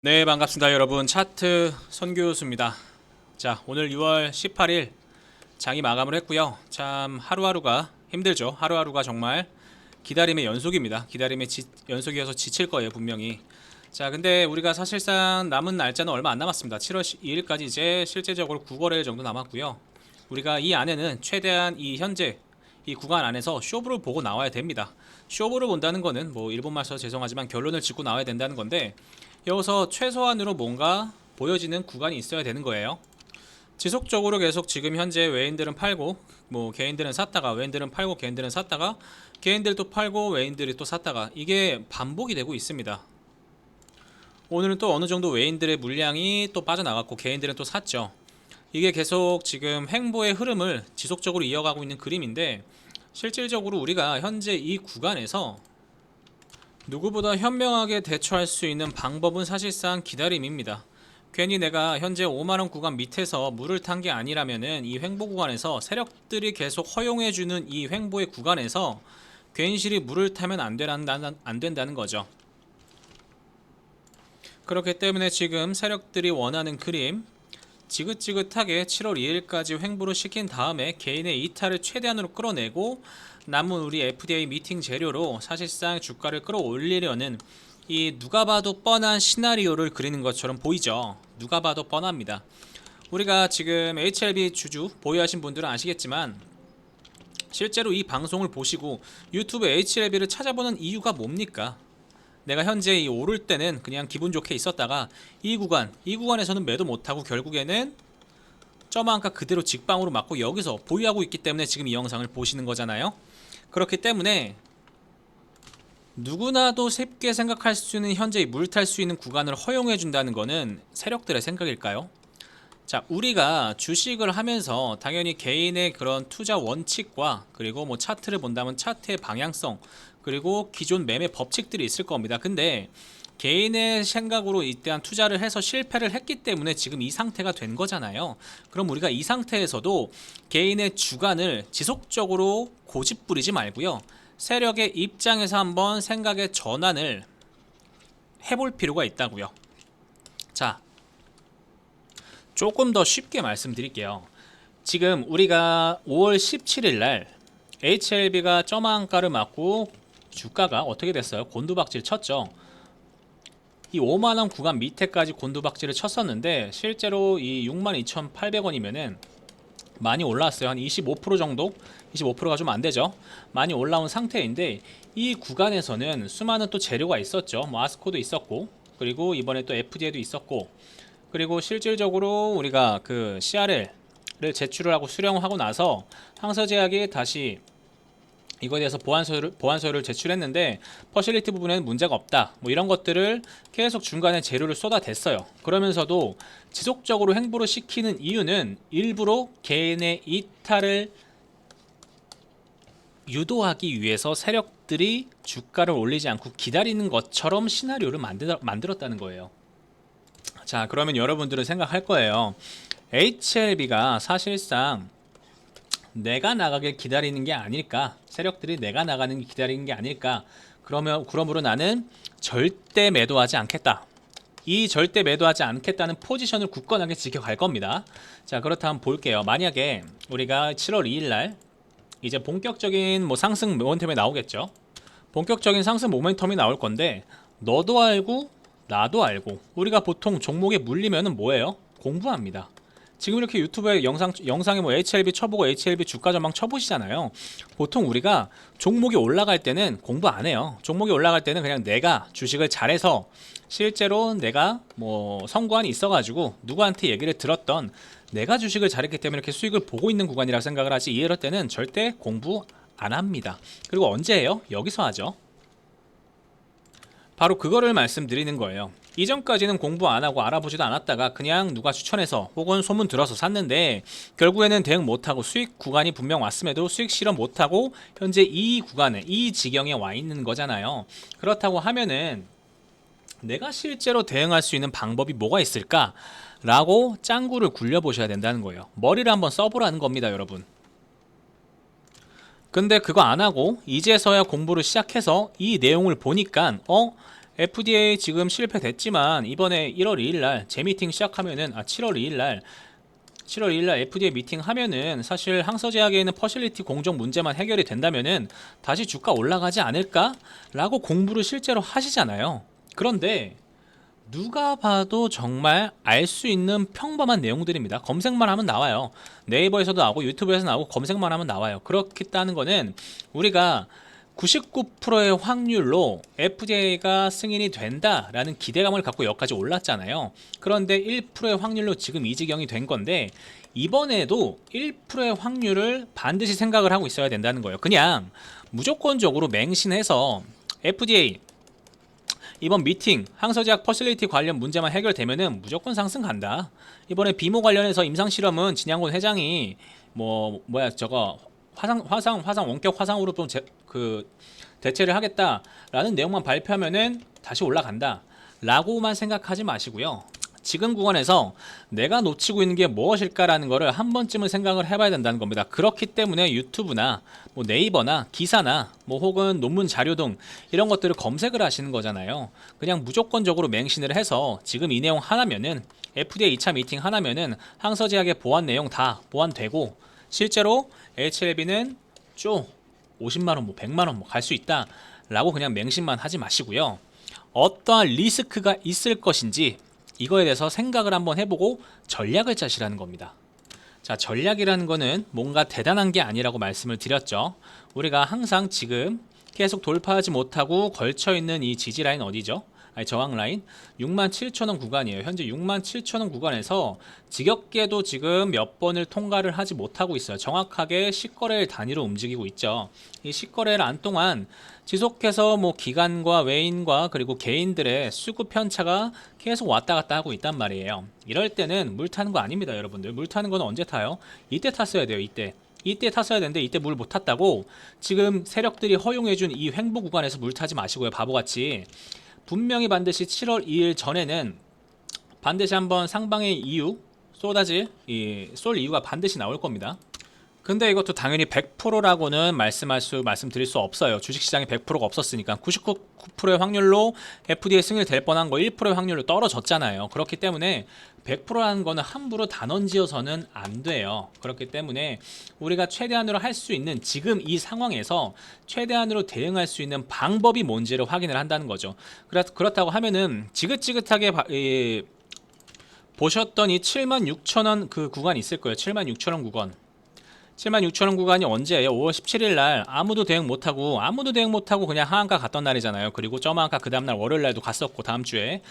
네, 반갑습니다 여러분. 차트 선교수입니다. 자, 오늘 6월 18일 장이 마감을 했고요. 참 하루하루가 힘들죠. 하루하루가 정말 기다림의 연속입니다. 연속이어서 지칠 거예요, 분명히. 자, 근데 우리가 사실상 남은 날짜는 얼마 안 남았습니다. 7월 2일까지 이제 실제적으로 9거래일 정도 남았고요. 우리가 이 안에는 최대한 이 현재 이 구간 안에서 쇼부를 보고 나와야 됩니다. 쇼부를 본다는 거는 뭐 일본말 써서 죄송하지만 결론을 짓고 나와야 된다는 건데, 여기서 최소한으로 뭔가 보여지는 구간이 있어야 되는 거예요. 지속적으로 계속 지금 현재 외인들은 팔고, 뭐 개인들은 샀다가, 외인들은 팔고, 개인들은 샀다가, 개인들도 팔고, 외인들이 또 샀다가, 이게 반복이 되고 있습니다. 오늘은 또 어느 정도 외인들의 물량이 또 빠져나갔고, 개인들은 또 샀죠. 이게 계속 지금 횡보의 흐름을 지속적으로 이어가고 있는 그림인데, 실질적으로 우리가 현재 이 구간에서 누구보다 현명하게 대처할 수 있는 방법은 사실상 기다림입니다. 괜히 내가 현재 5만원 구간 밑에서 물을 탄 게 아니라면은 이 횡보 구간에서 세력들이 계속 허용해주는 이 횡보의 구간에서 괜시리 물을 타면 안 된다는 거죠. 그렇기 때문에 지금 세력들이 원하는 그림, 지긋지긋하게 7월 2일까지 횡보를 시킨 다음에 개인의 이탈을 최대한으로 끌어내고 남은 우리 FDA 미팅 재료로 사실상 주가를 끌어올리려는 이 누가 봐도 뻔한 시나리오를 그리는 것처럼 보이죠. 누가 봐도 뻔합니다. 우리가 지금 HLB 주주 보유하신 분들은 아시겠지만, 실제로 이 방송을 보시고 유튜브 HLB를 찾아보는 이유가 뭡니까? 내가 현재 이 오를 때는 그냥 기분 좋게 있었다가 이 구간에서는 매도 못하고 결국에는 저만가 그대로 직방으로 맞고 여기서 보유하고 있기 때문에 지금 이 영상을 보시는 거잖아요. 그렇기 때문에 누구나도 쉽게 생각할 수 있는 현재 물 탈 수 있는 구간을 허용해 준다는 거는 세력들의 생각일까요? 자, 우리가 주식을 하면서 당연히 개인의 그런 투자 원칙과, 그리고 뭐 차트를 본다면 차트의 방향성, 그리고 기존 매매 법칙들이 있을 겁니다. 근데 개인의 생각으로 이때한 투자를 해서 실패를 했기 때문에 지금 이 상태가 된 거잖아요. 그럼 우리가 이 상태에서도 개인의 주관을 지속적으로 고집부리지 말고요, 세력의 입장에서 한번 생각의 전환을 해볼 필요가 있다고요. 자, 조금 더 쉽게 말씀드릴게요. 지금 우리가 5월 17일 날 HLB가 점한가를 맞고 주가가 어떻게 됐어요? 곤두박질 쳤죠. 이 5만원 구간 밑에까지 곤두박질을 쳤었는데 실제로 이 62,800원이면은 많이 올라왔어요. 한 25% 정도? 25%가 좀 안되죠. 많이 올라온 상태인데, 이 구간에서는 수많은 또 재료가 있었죠. 뭐 아스코도 있었고, 그리고 이번에 또 FDA도 있었고, 그리고 실질적으로 우리가 그 CRL을 제출을 하고 수령하고 나서 항서제약이 다시 이거에 대해서 보완서를 제출했는데 퍼실리티 부분에는 문제가 없다, 뭐 이런 것들을 계속 중간에 재료를 쏟아댔어요. 그러면서도 지속적으로 횡보를 시키는 이유는 일부러 개인의 이탈을 유도하기 위해서 세력들이 주가를 올리지 않고 기다리는 것처럼 시나리오를 만들었다는 거예요. 자, 그러면 여러분들은 생각할 거예요. HLB가 사실상 내가 나가길 기다리는 게 아닐까, 세력들이 내가 나가는 게 기다리는 게 아닐까. 그러므로 나는 절대 매도하지 않겠다, 이 절대 매도하지 않겠다는 포지션을 굳건하게 지켜갈 겁니다. 자, 그렇다면 볼게요. 만약에 우리가 7월 2일날 이제 본격적인 뭐 상승 모멘텀이 나오겠죠. 본격적인 상승 모멘텀이 나올 건데, 너도 알고 나도 알고 우리가 보통 종목에 물리면은 뭐예요? 공부합니다. 지금 이렇게 유튜브에 영상에 뭐 HLB 쳐보고 HLB 주가 전망 쳐보시잖아요. 보통 우리가 종목이 올라갈 때는 공부 안 해요. 종목이 올라갈 때는 그냥 내가 주식을 잘해서 실제로 내가 뭐 선구안이 있어가지고 누구한테 얘기를 들었던, 내가 주식을 잘했기 때문에 이렇게 수익을 보고 있는 구간이라고 생각을 하지, 이럴 때는 절대 공부 안 합니다. 그리고 언제 해요? 여기서 하죠. 바로 그거를 말씀드리는 거예요. 이전까지는 공부 안 하고 알아보지도 않았다가 그냥 누가 추천해서 혹은 소문 들어서 샀는데 결국에는 대응 못하고 수익 구간이 분명 왔음에도 수익 실현 못하고 현재 이 구간에, 이 지경에 와 있는 거잖아요. 그렇다고 하면은 내가 실제로 대응할 수 있는 방법이 뭐가 있을까? 라고 짱구를 굴려보셔야 된다는 거예요. 머리를 한번 써보라는 겁니다, 여러분. 근데 그거 안 하고 이제서야 공부를 시작해서 이 내용을 보니까 FDA 지금 실패됐지만 이번에 1월 2일날 재미팅 시작하면은 7월 2일날 FDA 미팅 하면은 사실 항서제약에는 퍼실리티 공정 문제만 해결이 된다면은 다시 주가 올라가지 않을까? 라고 공부를 실제로 하시잖아요. 그런데 누가 봐도 정말 알 수 있는 평범한 내용들입니다. 검색만 하면 나와요. 네이버에서도 나오고 유튜브에서 나오고 검색만 하면 나와요. 그렇겠다는 거는 우리가 99%의 확률로 FDA가 승인이 된다라는 기대감을 갖고 여기까지 올랐잖아요. 그런데 1%의 확률로 지금 이 지경이 된 건데 이번에도 1%의 확률을 반드시 생각을 하고 있어야 된다는 거예요. 그냥 무조건적으로 맹신해서 FDA 이번 미팅 항서제약 퍼실리티 관련 문제만 해결되면은 무조건 상승 간다. 이번에 비모 관련해서 임상 실험은 진양곤 회장이 저거 화상 원격 화상으로 좀 대체를 하겠다라는 내용만 발표하면은 다시 올라간다. 라고만 생각하지 마시고요. 지금 구간에서 내가 놓치고 있는 게 무엇일까라는 거를 한 번쯤은 생각을 해봐야 된다는 겁니다. 그렇기 때문에 유튜브나 네이버나 기사나 혹은 논문 자료 등 이런 것들을 검색을 하시는 거잖아요. 그냥 무조건적으로 맹신을 해서 지금 이 내용 하나면은 FDA 2차 미팅 하나면은 항서제약의 보안 내용 다 보완되고 실제로 HLB는 쭉 50만원 100만원 갈 수 있다 라고 그냥 맹신만 하지 마시고요. 어떠한 리스크가 있을 것인지 이거에 대해서 생각을 한번 해보고 전략을 짜시라는 겁니다. 자, 전략이라는 거는 뭔가 대단한 게 아니라고 말씀을 드렸죠. 우리가 항상 지금 계속 돌파하지 못하고 걸쳐있는 이 지지라인 어디죠? 저항라인 67,000원 구간이에요. 현재 67,000원 구간에서 지겹게도 지금 몇 번을 통과를 하지 못하고 있어요. 정확하게 10거래일 단위로 움직이고 있죠. 이 10거래일 안 동안 지속해서 기관과 외인과 그리고 개인들의 수급 편차가 계속 왔다 갔다 하고 있단 말이에요. 이럴 때는 물 타는 거 아닙니다, 여러분들. 물 타는 건 언제 타요? 이때 탔어야 돼요. 이때 탔어야 되는데 이때 물 못 탔다고 지금 세력들이 허용해준 이 횡보 구간에서 물 타지 마시고요, 바보같이. 분명히 반드시 7월 2일 전에는 반드시 한번 상방의 이유 쏠 이유가 반드시 나올 겁니다. 근데 이것도 당연히 100%라고는 말씀드릴 수 없어요. 주식시장에 100%가 없었으니까 99%의 확률로 FDA 승인이 될 뻔한 거 1%의 확률로 떨어졌잖아요. 그렇기 때문에 100%라는 거는 함부로 단언지어서는 안 돼요. 그렇기 때문에 우리가 최대한으로 할 수 있는 지금 이 상황에서 최대한으로 대응할 수 있는 방법이 뭔지를 확인을 한다는 거죠. 그렇다고 하면은 지긋지긋하게 보셨던 이 76,000원 그 구간이 있을 거예요. 76,000원 구간. 76,000원 구간이 언제예요? 5월 17일 날 아무도 대응 못하고 그냥 하한가 갔던 날이잖아요. 그리고 저만가 그 다음날 월요일 날도 갔었고 다음 주에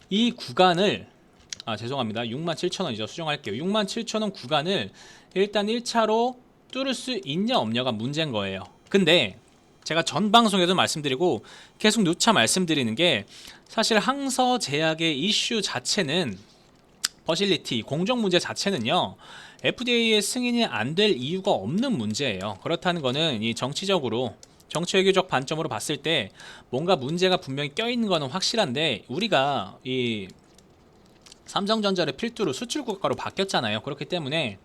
이 구간을 죄송합니다. 67,000원이죠. 수정할게요. 67,000원 구간을 일단 1차로 뚫을 수 있냐 없냐가 문제인 거예요. 근데 제가 전 방송에도 말씀드리고 계속 누차 말씀드리는 게 사실 항서제약의 이슈 자체는 퍼실리티 공정 문제 자체는요. FDA의 승인이 안 될 이유가 없는 문제예요. 그렇다는 거는 이 정치적으로 정치 외교적 관점으로 봤을 때 뭔가 문제가 분명히 껴있는 거는 확실한데 우리가 이 삼성전자를 필두로 수출 국가로 바뀌었잖아요. 그렇기 때문에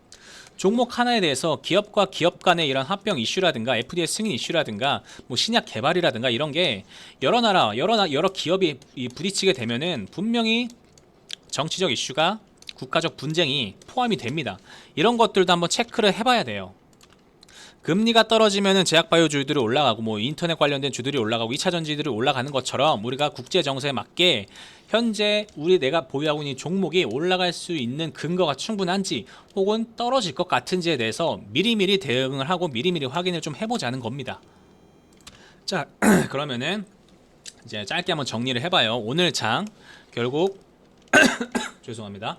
종목 하나에 대해서 기업과 기업 간의 이런 합병 이슈라든가 FDA 승인 이슈라든가 신약 개발이라든가 이런 게 여러 기업이 부딪히게 되면은 분명히 정치적 이슈가 국가적 분쟁이 포함이 됩니다. 이런 것들도 한번 체크를 해봐야 돼요. 금리가 떨어지면은 제약바이오주들이 올라가고 인터넷 관련된 주들이 올라가고 2차전지들이 올라가는 것처럼 우리가 국제 정세에 맞게 현재 내가 보유하고 있는 종목이 올라갈 수 있는 근거가 충분한지 혹은 떨어질 것 같은지에 대해서 미리미리 대응을 하고 미리미리 확인을 좀 해보자는 겁니다. 자, 그러면은 이제 짧게 한번 정리를 해봐요. 오늘 장 결국 죄송합니다.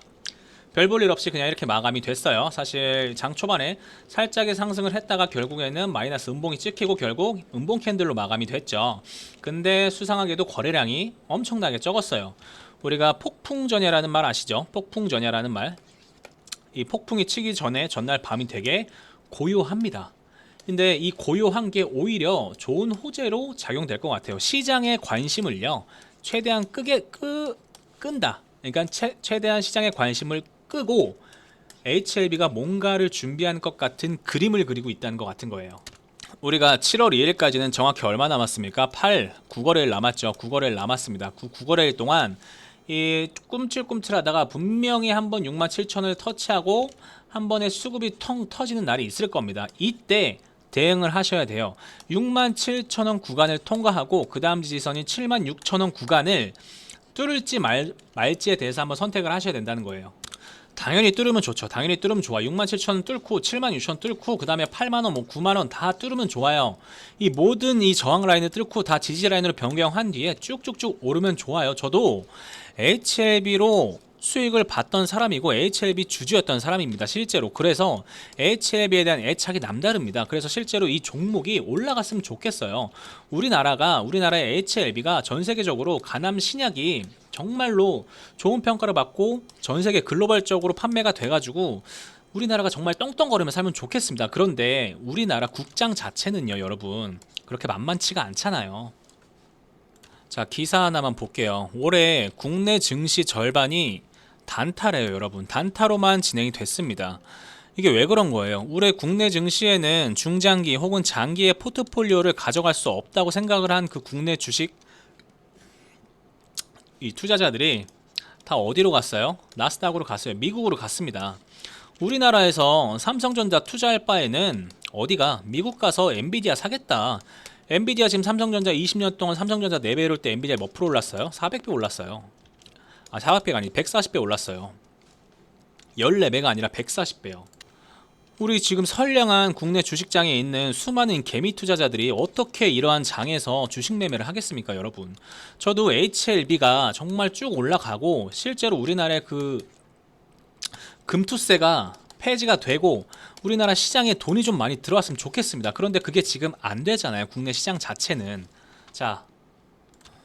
별 볼 일 없이 그냥 이렇게 마감이 됐어요. 사실 장 초반에 살짝의 상승을 했다가 결국에는 마이너스 음봉이 찍히고 결국 음봉 캔들로 마감이 됐죠. 근데 수상하게도 거래량이 엄청나게 적었어요. 우리가 폭풍전야라는 말 아시죠? 폭풍전야라는 말. 이 폭풍이 치기 전에 전날 밤이 되게 고요합니다. 근데 이 고요한 게 오히려 좋은 호재로 작용될 것 같아요. 시장의 관심을요 최대한 끈다. 그러니까 최대한 시장의 관심을 끄고 HLB가 뭔가를 준비한 것 같은 그림을 그리고 있다는 것 같은 거예요. 우리가 7월 2일까지는 정확히 얼마 남았습니까? 9거래일 남았죠. 9거래일 남았습니다. 9거래일 동안 이 꿈틀꿈틀하다가 분명히 한번 67,000을 터치하고 한 번에 수급이 텅 터지는 날이 있을 겁니다. 이때 대응을 하셔야 돼요. 67,000원 구간을 통과하고 그 다음 지지선인 76,000원 구간을 뚫을지 말지에 대해서 한번 선택을 하셔야 된다는 거예요. 당연히 뚫으면 좋죠. 당연히 뚫으면 좋아. 67,000원 뚫고 76,000원 뚫고 그 다음에 8만원 뭐 9만원 다 뚫으면 좋아요. 이 모든 이 저항 라인을 뚫고 다 지지 라인으로 변경한 뒤에 쭉쭉쭉 오르면 좋아요. 저도 HLB로 수익을 봤던 사람이고 HLB 주주였던 사람입니다. 실제로. 그래서 HLB에 대한 애착이 남다릅니다. 그래서 실제로 이 종목이 올라갔으면 좋겠어요. 우리나라의 HLB가 전 세계적으로 가남 신약이 정말로 좋은 평가를 받고 전 세계 글로벌적으로 판매가 돼가지고 우리나라가 정말 떵떵거리며 살면 좋겠습니다. 그런데 우리나라 국장 자체는요, 여러분, 그렇게 만만치가 않잖아요. 자, 기사 하나만 볼게요. 올해 국내 증시 절반이 단타래요, 여러분. 단타로만 진행이 됐습니다. 이게 왜 그런 거예요? 올해 국내 증시에는 중장기 혹은 장기의 포트폴리오를 가져갈 수 없다고 생각을 한 그 국내 주식 이 투자자들이 다 어디로 갔어요? 나스닥으로 갔어요. 미국으로 갔습니다. 우리나라에서 삼성전자 투자할 바에는 어디가? 미국 가서 엔비디아 사겠다. 엔비디아 지금 삼성전자 20년 동안 삼성전자 4배 오를 때 엔비디아 몇 프로 올랐어요? 400배 올랐어요. 400배가 아니 140배 올랐어요. 14배가 아니라 140배요. 우리 지금 선량한 국내 주식장에 있는 수많은 개미 투자자들이 어떻게 이러한 장에서 주식 매매를 하겠습니까, 여러분? 저도 HLB가 정말 쭉 올라가고 실제로 우리나라의 그 금투세가 폐지가 되고 우리나라 시장에 돈이 좀 많이 들어왔으면 좋겠습니다. 그런데 그게 지금 안 되잖아요, 국내 시장 자체는. 자,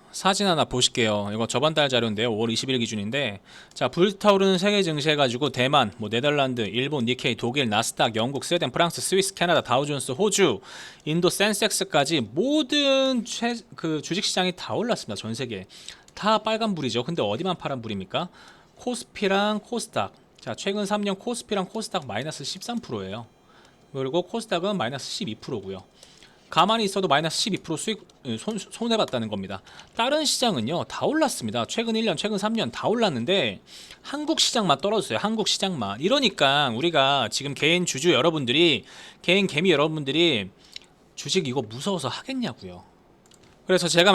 사진 하나 보실게요. 이거 저번 달 자료인데요. 5월 20일 기준인데, 자, 불타오르는 세계 증시 해가지고 대만, 뭐 네덜란드, 일본, 니케이, 독일, 나스닥, 영국, 스웨덴, 프랑스, 스위스, 캐나다, 다우존스, 호주, 인도, 센섹스까지 모든 그 주식시장이 다 올랐습니다. 전 세계 다 빨간불이죠. 근데 어디만 파란불입니까? 코스피랑 코스닥. 자, 최근 3년 코스피랑 코스닥 마이너스 13%예요. 그리고 코스닥은 마이너스 12%고요. 가만히 있어도 마이너스 12% 수익 손해봤다는 겁니다. 다른 시장은요 다 올랐습니다. 최근 1년, 최근 3년 다 올랐는데 한국 시장만 떨어졌어요. 한국 시장만. 이러니까 우리가 지금 개인 주주 여러분들이, 개인 개미 여러분들이 주식 이거 무서워서 하겠냐고요. 그래서 제가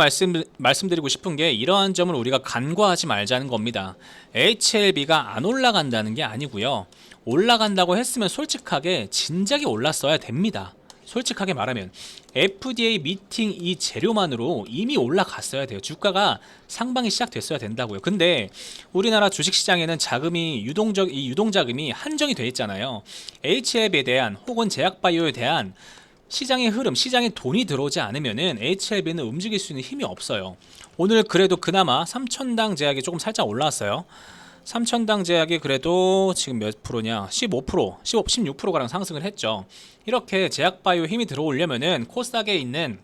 말씀드리고 싶은 게 이러한 점을 우리가 간과하지 말자는 겁니다. HLB가 안 올라간다는 게 아니고요. 올라간다고 했으면 솔직하게 진작에 올랐어야 됩니다. 솔직하게 말하면 FDA 미팅 이 재료만으로 이미 올라갔어야 돼요. 주가가 상방이 시작됐어야 된다고요. 근데 우리나라 주식시장에는 자금이 유동자금이 한정이 돼 있잖아요. HLB에 대한 혹은 제약바이오에 대한 시장의 흐름, 시장에 돈이 들어오지 않으면은 HLB는 움직일 수 있는 힘이 없어요. 오늘 그래도 그나마 3천당 제약이 조금 살짝 올라왔어요. 3천당 제약이 그래도 지금 몇 프로냐? 15%, 16%가량 상승을 했죠. 이렇게 제약바이오 힘이 들어오려면은 코스닥에 있는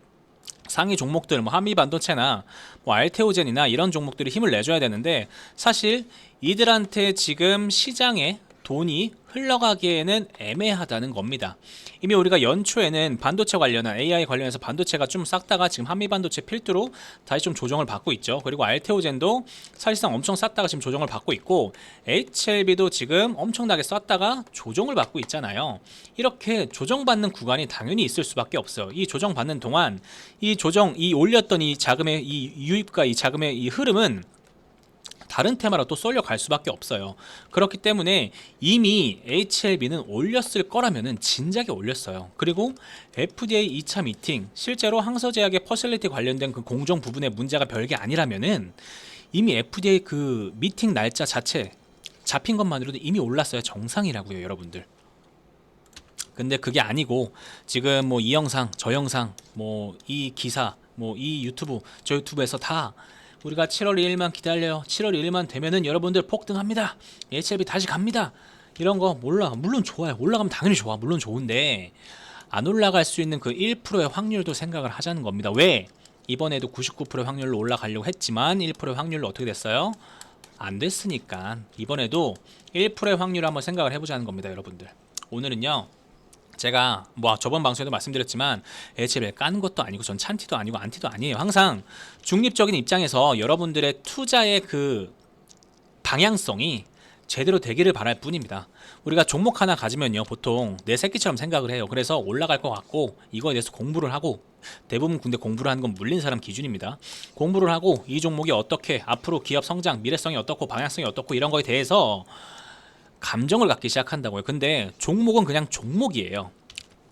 상위 종목들, 뭐 한미반도체나 뭐 알테오젠이나 이런 종목들이 힘을 내줘야 되는데 사실 이들한테 지금 시장에 돈이 흘러가기에는 애매하다는 겁니다. 이미 우리가 연초에는 반도체 관련한 AI 관련해서 반도체가 좀 쌌다가 지금 한미반도체 필두로 다시 좀 조정을 받고 있죠. 그리고 알테오젠도 사실상 엄청 쌌다가 지금 조정을 받고 있고 HLB도 지금 엄청나게 쌌다가 조정을 받고 있잖아요. 이렇게 조정받는 구간이 당연히 있을 수밖에 없어요. 이 조정받는 동안 이 올렸던 이 자금의 이 유입과 이 자금의 이 흐름은 다른 테마로 또 쏠려 갈 수밖에 없어요. 그렇기 때문에 이미 HLB는 올렸을 거라면은 진작에 올렸어요. 그리고 FDA 2차 미팅, 실제로 항서제약의 퍼실리티 관련된 그 공정 부분의 문제가 별게 아니라면은 이미 FDA 그 미팅 날짜 자체 잡힌 것만으로도 이미 올랐어야 정상이라고요, 여러분들. 근데 그게 아니고 지금 뭐 이 영상, 저 영상, 뭐 이 기사, 뭐 이 유튜브, 저 유튜브에서 다 우리가 7월 2일만 기다려요. 7월 2일만 되면은 여러분들 폭등합니다. HLB 다시 갑니다. 이런 거 몰라. 물론 좋아요. 올라가면 당연히 좋아. 물론 좋은데 안 올라갈 수 있는 그 1%의 확률도 생각을 하자는 겁니다. 왜? 이번에도 99%의 확률로 올라가려고 했지만 1%의 확률로 어떻게 됐어요? 안 됐으니까 이번에도 1%의 확률을 한번 생각을 해보자는 겁니다, 여러분들. 오늘은요 제가 뭐 저번 방송에도 말씀드렸지만 HL을 까는 것도 아니고 전 찬티도 아니고 안티도 아니에요. 항상 중립적인 입장에서 여러분들의 투자의 그 방향성이 제대로 되기를 바랄 뿐입니다. 우리가 종목 하나 가지면요, 보통 내 새끼처럼 생각을 해요. 그래서 올라갈 것 같고 이거에 대해서 공부를 하고, 대부분 근데 공부를 하는 건 물린 사람 기준입니다. 공부를 하고 이 종목이 어떻게 앞으로 기업 성장, 미래성이 어떻고 방향성이 어떻고 이런 거에 대해서 감정을 갖기 시작한다고요. 근데 종목은 그냥 종목이에요.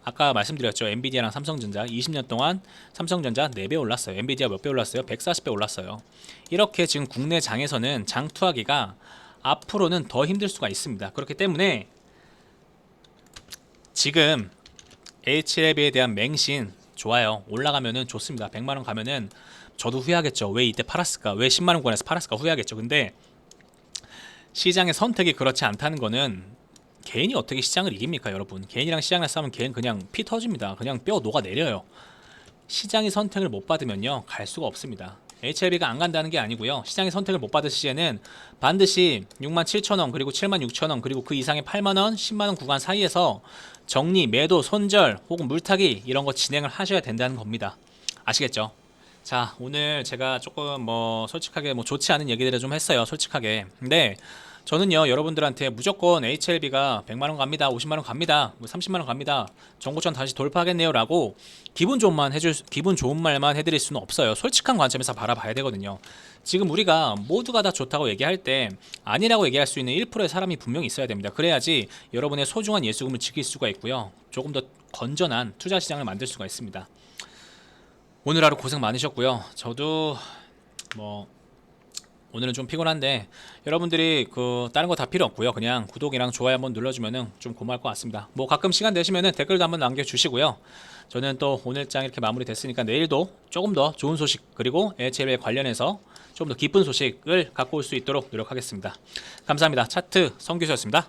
아까 말씀드렸죠. 엔비디아랑 삼성전자 20년 동안 삼성전자 4배 올랐어요. 엔비디아 몇 배 올랐어요? 140배 올랐어요. 이렇게 지금 국내 장에서는 장투하기가 앞으로는 더 힘들 수가 있습니다. 그렇기 때문에 지금 HLB에 대한 맹신 좋아요. 올라가면은 좋습니다. 100만원 가면은 저도 후회하겠죠. 왜 이때 팔았을까? 왜 10만원권에서 팔았을까? 후회하겠죠. 근데 시장의 선택이 그렇지 않다는 거는, 개인이 어떻게 시장을 이깁니까, 여러분? 개인이랑 시장을 싸우면 개인 그냥 피 터집니다. 그냥 뼈 녹아내려요. 시장이 선택을 못 받으면요, 갈 수가 없습니다. HLB가 안 간다는 게 아니고요. 시장의 선택을 못 받을 시에는 반드시 67,000원, 그리고 76,000원, 그리고 그 이상의 8만원, 10만원 구간 사이에서 정리, 매도, 손절, 혹은 물타기 이런 거 진행을 하셔야 된다는 겁니다. 아시겠죠? 자, 오늘 제가 조금 솔직하게 좋지 않은 얘기들을 좀 했어요. 솔직하게. 근데 저는요, 여러분들한테 무조건 HLB가 100만원 갑니다, 50만원 갑니다, 30만원 갑니다, 정고점 다시 돌파하겠네요 라고 기분 좋은 말만 해드릴 수는 없어요. 솔직한 관점에서 바라봐야 되거든요. 지금 우리가 모두가 다 좋다고 얘기할 때 아니라고 얘기할 수 있는 1%의 사람이 분명히 있어야 됩니다. 그래야지 여러분의 소중한 예수금을 지킬 수가 있고요, 조금 더 건전한 투자 시장을 만들 수가 있습니다. 오늘 하루 고생 많으셨고요. 저도 오늘은 좀 피곤한데 여러분들이 다른 거 다 필요 없고요. 그냥 구독이랑 좋아요 한번 눌러주면은 좀 고마울 것 같습니다. 가끔 시간 되시면은 댓글도 한번 남겨주시고요. 저는 또 오늘장 이렇게 마무리 됐으니까 내일도 조금 더 좋은 소식, 그리고 HL에 관련해서 좀 더 기쁜 소식을 갖고 올 수 있도록 노력하겠습니다. 감사합니다. 차트 성교수였습니다.